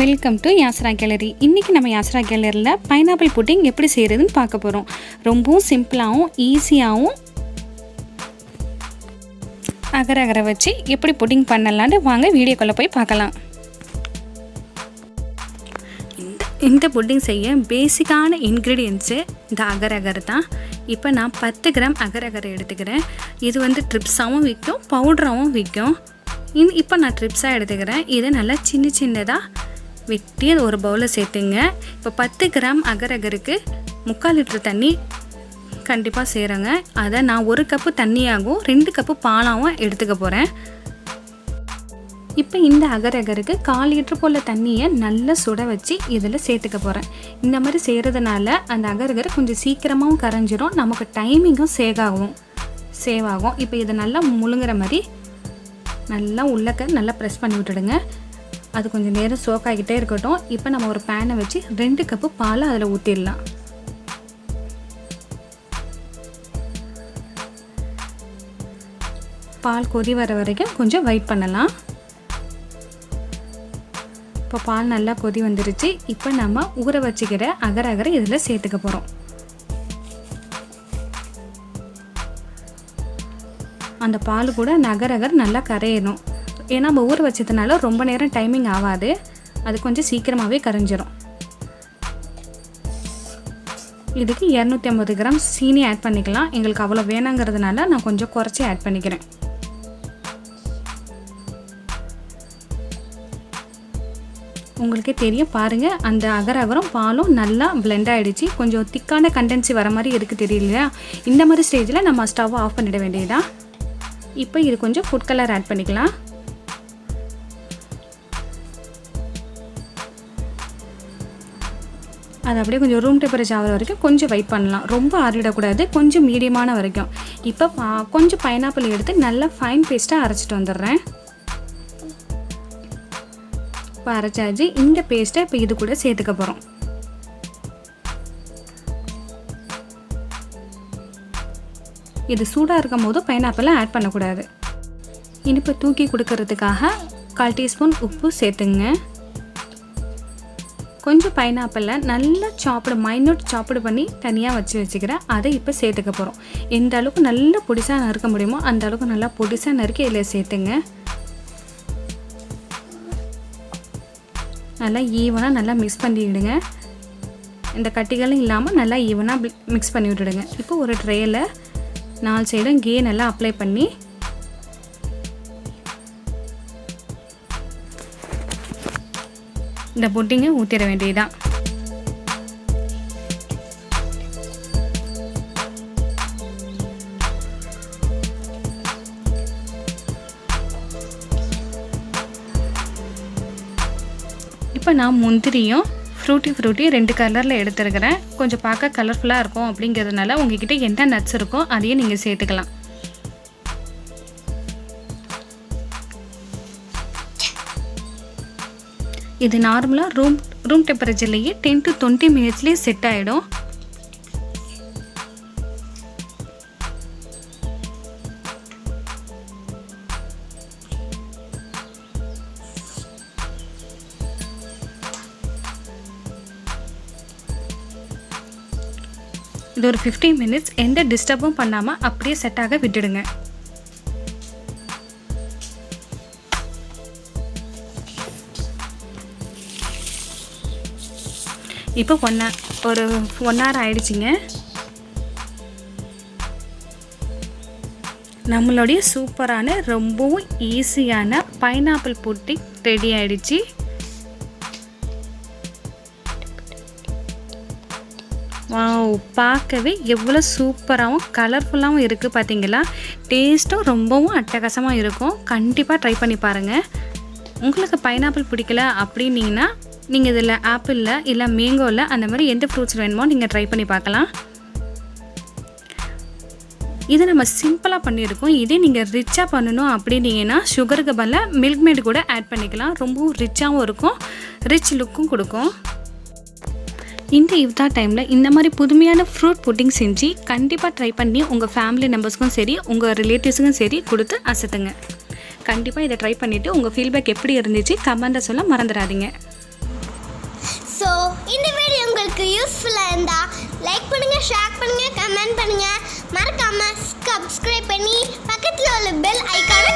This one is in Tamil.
Welcome to Yasra gallery. இன்றைக்கி நம்ம யாஸ்ரா கேலரியில் பைனாப்பிள் புட்டிங் எப்படி செய்கிறதுன்னு பார்க்க போகிறோம். ரொம்பவும் சிம்பிளாகவும் ஈஸியாகவும் அகர வச்சு எப்படி புட்டிங் பண்ணலான்னு வாங்க வீடியோக்குள்ளே போய் பார்க்கலாம். இந்த புட்டிங் செய்ய பேசிக்கான இன்க்ரீடியன்ட்ஸு இந்த அகர் தான். இப்போ நான் 10 கிராம் அகர் எடுத்துக்கிறேன். இது ட்ரிப்ஸாகவும் விற்கும், பவுடராகவும் விற்கும். இப்போ நான் ட்ரிப்ஸாக எடுத்துக்கிறேன். இதை நல்லா சின்னதாக வெட்டி அது ஒரு பவுலில் சேர்த்துங்க. இப்போ 10 கிராம் அகருக்கு 3/4 லிட்டர் தண்ணி கண்டிப்பாக சேருங்க. அதை நான் 1 கப்பு தண்ணியாகவும் 2 கப்பு பாலாகவும் எடுத்துக்க போகிறேன். இப்போ இந்த அகருக்கு 1/4 லிட்டர் போல் தண்ணியை நல்லா சுட வச்சு இதில் சேர்த்துக்க போகிறேன். இந்த மாதிரி செய்கிறதுனால அந்த அகர் கொஞ்சம் சீக்கிரமாகவும் கரைஞ்சிரும், நமக்கு டைமிங்கும் சேவ் ஆகும். இப்போ இதை நல்லா முழுங்குற மாதிரி நல்லா உள்ளக்க நல்லா ப்ரெஸ் பண்ணி விட்டுடுங்க. அது கொஞ்சம் நேரம் சோக்காகிட்டே இருக்கட்டும். இப்போ நம்ம ஒரு பேனை வச்சு 2 கப்பு பாலை அதில் ஊற்றிடலாம். பால் கொதி வர வரைக்கும் கொஞ்சம் வெயிட் பண்ணலாம். இப்போ பால் நல்லா கொதி வந்துருச்சு. இப்போ நம்ம ஊற வச்சுக்கிற அகரை இதில் சேர்த்துக்க போகிறோம். அந்த பால் கூட அந்த அகர் நல்லா கரையணும். ஏன்னா நம்ம ஊற வச்சதுனால ரொம்ப நேரம் டைமிங் ஆகாது, அது கொஞ்சம் சீக்கிரமாகவே கரைஞ்சிரும். இதுக்கு 250 கிராம் சீனி ஆட் பண்ணிக்கலாம். எங்களுக்கு அவ்வளோ வேணாங்கிறதுனால நான் கொஞ்சம் குறைச்சி ஆட் பண்ணிக்கிறேன். உங்களுக்கே தெரியும் பாருங்கள், அந்த அகரும் பாலும் நல்லா பிளெண்ட் ஆகிடுச்சு. கொஞ்சம் திக்கான கண்டென்சி வர மாதிரி இருக்குது, தெரியலையா? இந்த மாதிரி ஸ்டேஜில் நம்ம ஸ்டவ்வை ஆஃப் பண்ணிட வேண்டியதுதான். இப்போ இது கொஞ்சம் ஃபுட் கலர் ஆட் பண்ணிக்கலாம். அது அப்படியே கொஞ்சம் ரூம் டெம்பரேச்சர் ஆகிற வரைக்கும் கொஞ்சம் வெயிட் பண்ணலாம். ரொம்ப ஆறிடக்கூடாது, கொஞ்சம் மீடியமான வரைக்கும். இப்போ கொஞ்சம் பைனாப்பிள் எடுத்து நல்லா ஃபைன் பேஸ்ட்டாக அரைச்சிட்டு வந்துடுறேன். இப்போ அரைச்சாச்சு. இந்த பேஸ்ட்டை இப்போ இது கூட சேர்த்துக்க போகிறோம். இது சூடாக இருக்கும் போது பைனாப்பிளை ஆட் பண்ணக்கூடாது. இனிப்பு தூக்கி கொடுக்கறதுக்காக 1/4 டீஸ்பூன் உப்பு சேர்த்துங்க. கொஞ்சம் பைனாப்பிளில் நல்லா மைனூட் சாப்பிடு பண்ணி தனியாக வச்சுக்கிறேன். அதை இப்போ சேர்த்துக்க போகிறோம். எந்த அளவுக்கு நல்லா பொடிசாக நறுக்க முடியுமோ அந்த அளவுக்கு நல்லா பொடிசாக நறுக்கி இதில் சேர்த்துங்க. நல்லா ஈவனாக நல்லா மிக்ஸ் பண்ணி விடுங்க. இந்த கட்டிகளும் இல்லாமல் நல்லா ஈவனாக மிக்ஸ் பண்ணி விட்டுடுங்க. இப்போ ஒரு ட்ரேயில் 4 சைடும் கீ நல்லா அப்ளை பண்ணி இந்த புட்டிங்கை ஊற்றிட வேண்டியதுதான். இப்போ நான் முந்திரியும் ஃப்ரூட்டி 2 கலரில் எடுத்துருக்கிறேன். கொஞ்சம் பார்க்க கலர்ஃபுல்லாக இருக்கும் அப்படிங்கிறதுனால உங்ககிட்ட என்ன நட்ஸ் இருக்கோ அதையும் நீங்கள் சேர்த்துக்கலாம். இது நார்மலாக ரூம் டெம்பரேச்சர்லேயே 10 to 20 மினிட்ஸ்லேயே செட் ஆகிடும். இது ஒரு 15 மினிட்ஸ் எந்த டிஸ்டர்பும் பண்ணாமல் அப்படியே செட் ஆக விட்டுடுங்க. இப்போ ஒரு 1 hour ஆயிடுச்சுங்க. நம்மளுடைய சூப்பரான ரொம்பவும் ஈஸியான பைனாப்பிள் புட்டிங் ரெடி ஆயிடுச்சு. வாவ், பார்க்கவே எவ்வளோ சூப்பராகவும் கலர்ஃபுல்லாகவும் இருக்குது பார்த்தீங்களா? டேஸ்ட்டும் ரொம்பவும் அட்டகாசமாக இருக்கும். கண்டிப்பாக ட்ரை பண்ணி பாருங்கள். உங்களுக்கு பைனாப்பிள் பிடிக்கல அப்படின்னீங்கன்னா நீங்கள் இதில் ஆப்பிளில் இல்லை மேங்கோவில் அந்த மாதிரி எந்த ஃப்ரூட்ஸ் வேணுமோ நீங்கள் ட்ரை பண்ணி பார்க்கலாம். இதை நம்ம சிம்பிளாக பண்ணியிருக்கோம். இதே நீங்கள் ரிச்சாக பண்ணணும் அப்படின்னீங்கன்னா சுகருக்கு பதிலாக மில்க் மேட் கூட ஆட் பண்ணிக்கலாம். ரொம்பவும் ரிச்சாகவும் இருக்கும், ரிச் லுக்கும் கொடுக்கும். இந்த இஃப்தார் டைமில் இந்த மாதிரி புதுமையான ஃப்ரூட் புட்டிங் செஞ்சு கண்டிப்பாக ட்ரை பண்ணி உங்கள் ஃபேமிலி மெம்பர்ஸ்க்கும் சரி உங்கள் ரிலேட்டிவ்ஸுக்கும் சரி கொடுத்து அசத்துங்க. கண்டிப்பாக இதை ட்ரை பண்ணிவிட்டு உங்கள் ஃபீட்பேக் எப்படி இருந்துச்சு கமெண்ட்டை சொல்ல மறந்துடாதீங்க. இந்த வீடியோ உங்களுக்கு யூஸ்ஃபுல்லாக இருந்தால் லைக் பண்ணுங்கள், ஷேர் பண்ணுங்கள், கமெண்ட் பண்ணுங்கள். மறக்காமல் சப்ஸ்கிரைப் பண்ணி பக்கத்தில் உள்ள பெல் ஐக்கானை